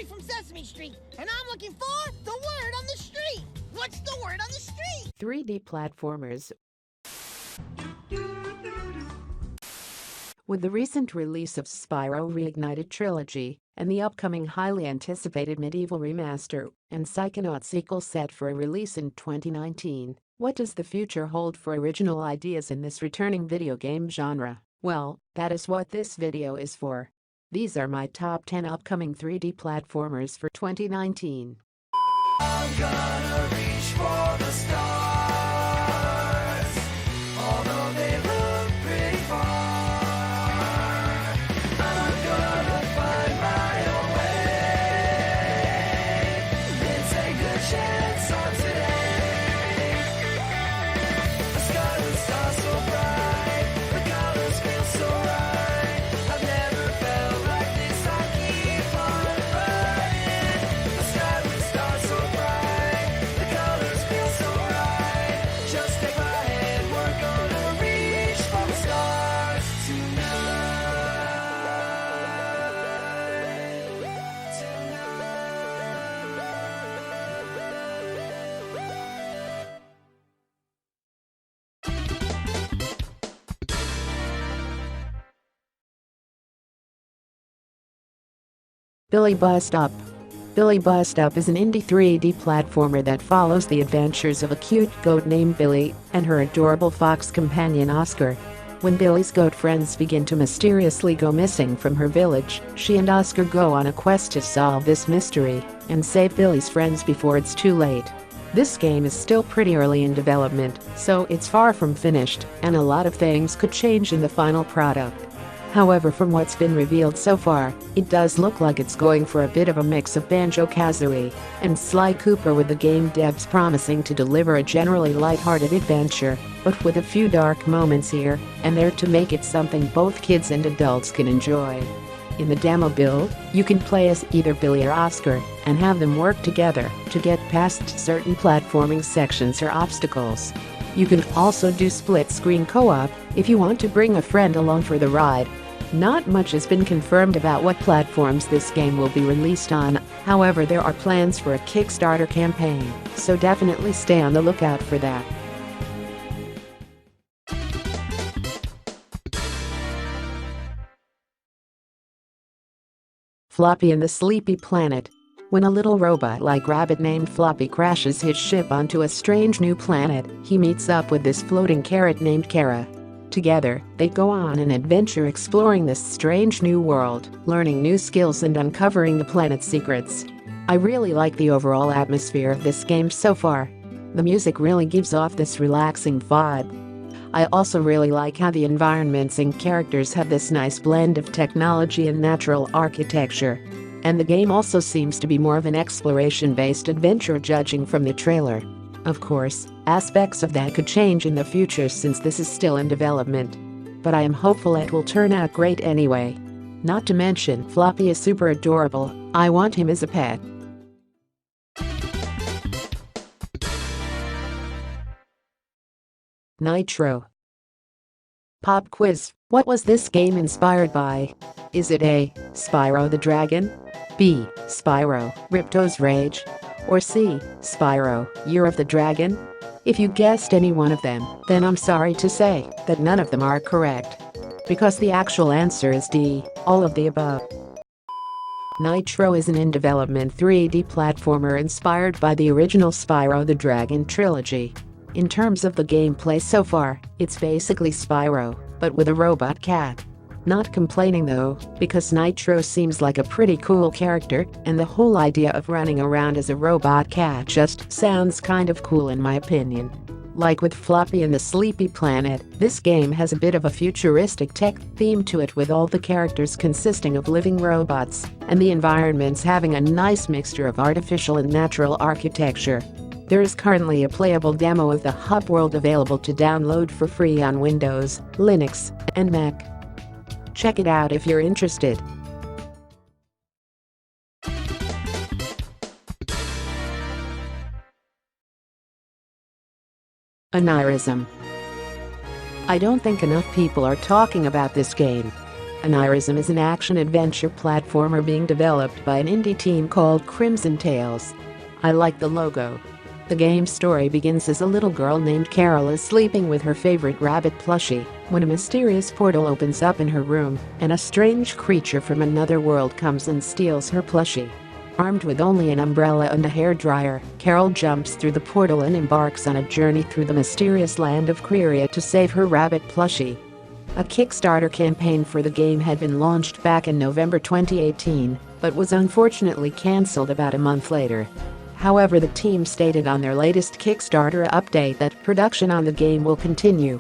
Billy from Sesame Street, and I'm looking for the word on the street. What's the word on the street? 3D platformers. With the recent release of Spyro Reignited Trilogy and the upcoming highly anticipated Medieval remaster and Psychonauts sequel set for a release in 2019, what does the future hold for original ideas in this returning video game genre? Well, that is what this video is for. These are my top 10 upcoming 3D platformers for 2019. I'm gonna reach for the stars, although they look pretty far. I'm gonna find my own way and take a chance on today. The sky will start so bright, the colors feel so right. I've never felt like this, I keep on running. The sky will start so bright, the colors feel so right. Just take my hand, we're gonna reach for the stars Billy Bust Up. Billy Bust Up is an indie 3D platformer that follows the adventures of a cute goat named Billy and her adorable fox companion Oscar. When Billy's goat friends begin to mysteriously go missing from her village, she and Oscar go on a quest to solve this mystery and save Billy's friends before it's too late. This game is still pretty early in development, so it's far from finished, and a lot of things could change in the final product. However, from what's been revealed so far, it does look like it's going for a bit of a mix of Banjo-Kazooie and Sly Cooper, with the game devs promising to deliver a generally lighthearted adventure, but with a few dark moments here and there to make it something both kids and adults can enjoy. In the demo build, you can play as either Billy or Oscar and have them work together to get past certain platforming sections or obstacles. You can also do split-screen co-op if you want to bring a friend along for the ride. Not much has been confirmed about what platforms this game will be released on, however there are plans for a Kickstarter campaign, so definitely stay on the lookout for that. Floppy and the Sleepy Planet. When a little robot-like rabbit named Floppy crashes his ship onto a strange new planet, he meets up with this floating carrot named Kara. Together, they go on an adventure exploring this strange new world, learning new skills and uncovering the planet's secrets. I really like the overall atmosphere of this game so far. The music really gives off this relaxing vibe. I also really like how the environments and characters have this nice blend of technology and natural architecture. And the game also seems to be more of an exploration-based adventure, judging from the trailer. Of course, aspects of that could change in the future since this is still in development. But I am hopeful it will turn out great anyway. Not to mention, Floppy is super adorable. I want him as a pet. Nitro. Pop quiz. What was this game inspired by? Is it A. Spyro the Dragon? B. Spyro, Ripto's Rage? Or C. Spyro, Year of the Dragon? If you guessed any one of them, then I'm sorry to say that none of them are correct. Because the actual answer is D. All of the above. Nitro is an in-development 3D platformer inspired by the original Spyro the Dragon trilogy. In terms of the gameplay so far, it's basically Spyro, but with a robot cat. Not complaining though, because Nitro seems like a pretty cool character, and the whole idea of running around as a robot cat just sounds kind of cool in my opinion. Like with Floppy and the Sleepy Planet, this game has a bit of a futuristic tech theme to it, with all the characters consisting of living robots, and the environments having a nice mixture of artificial and natural architecture. There is currently a playable demo of the hub world available to download for free on Windows, Linux, and Mac. Check it out if you're interested. Aneurysm. I don't think enough people are talking about this game. Onirism is an action-adventure platformer being developed by an indie team called Crimson Tales. I like the logo. The game's story begins as a little girl named Carol is sleeping with her favorite rabbit plushie when a mysterious portal opens up in her room and a strange creature from another world comes and steals her plushie. Armed with only an umbrella and a hairdryer, Carol jumps through the portal and embarks on a journey through the mysterious land of Kryria to save her rabbit plushie. A Kickstarter campaign for the game had been launched back in November 2018, but was unfortunately cancelled about a month later. However, the team stated on their latest Kickstarter update that production on the game will continue.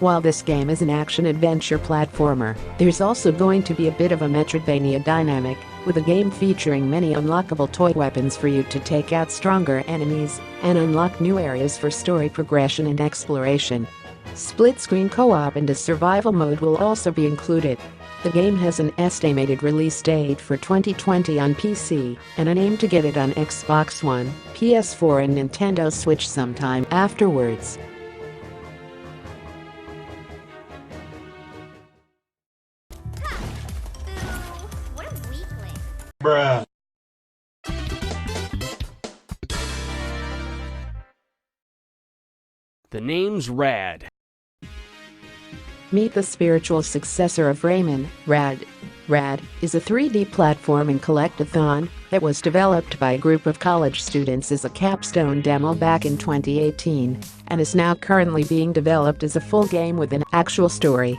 While this game is an action-adventure platformer, there's also going to be a bit of a Metroidvania dynamic, with the game featuring many unlockable toy weapons for you to take out stronger enemies and unlock new areas for story progression and exploration. Split-screen co-op and a survival mode will also be included. The game has an estimated release date for 2020 on PC, and an aim to get it on Xbox One, PS4 and Nintendo Switch sometime afterwards. What a weakling. Bruh. The name's Rad. Meet the spiritual successor of Rayman, Rad. Rad is a 3D platforming collectathon that was developed by a group of college students as a capstone demo back in 2018 and is now currently being developed as a full game with an actual story.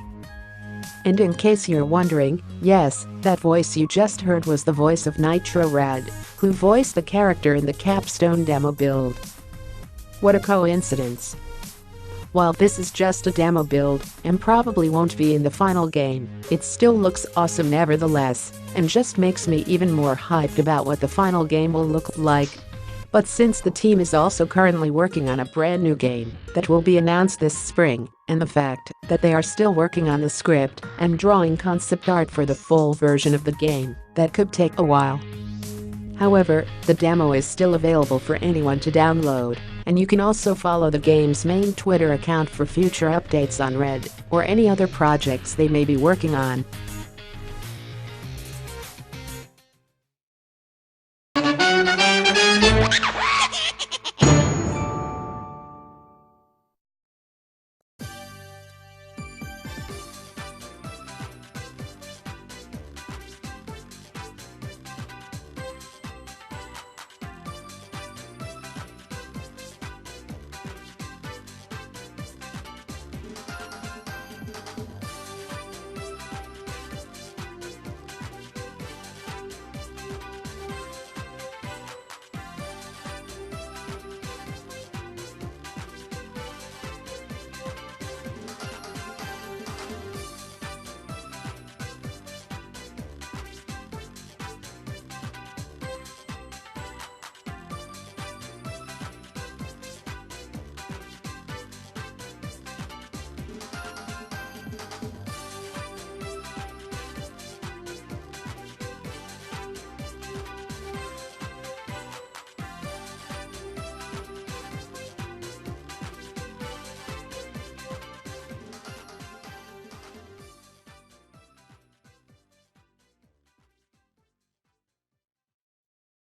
And in case you're wondering, yes, that voice you just heard was the voice of Nitro Rad, who voiced the character in the capstone demo build. What a coincidence. While this is just a demo build and probably won't be in the final game, it still looks awesome nevertheless and just makes me even more hyped about what the final game will look like. But since the team is also currently working on a brand new game that will be announced this spring, and the fact that they are still working on the script and drawing concept art for the full version of the game, that could take a while. However, the demo is still available for anyone to download, and you can also follow the game's main Twitter account for future updates on Red or any other projects they may be working on.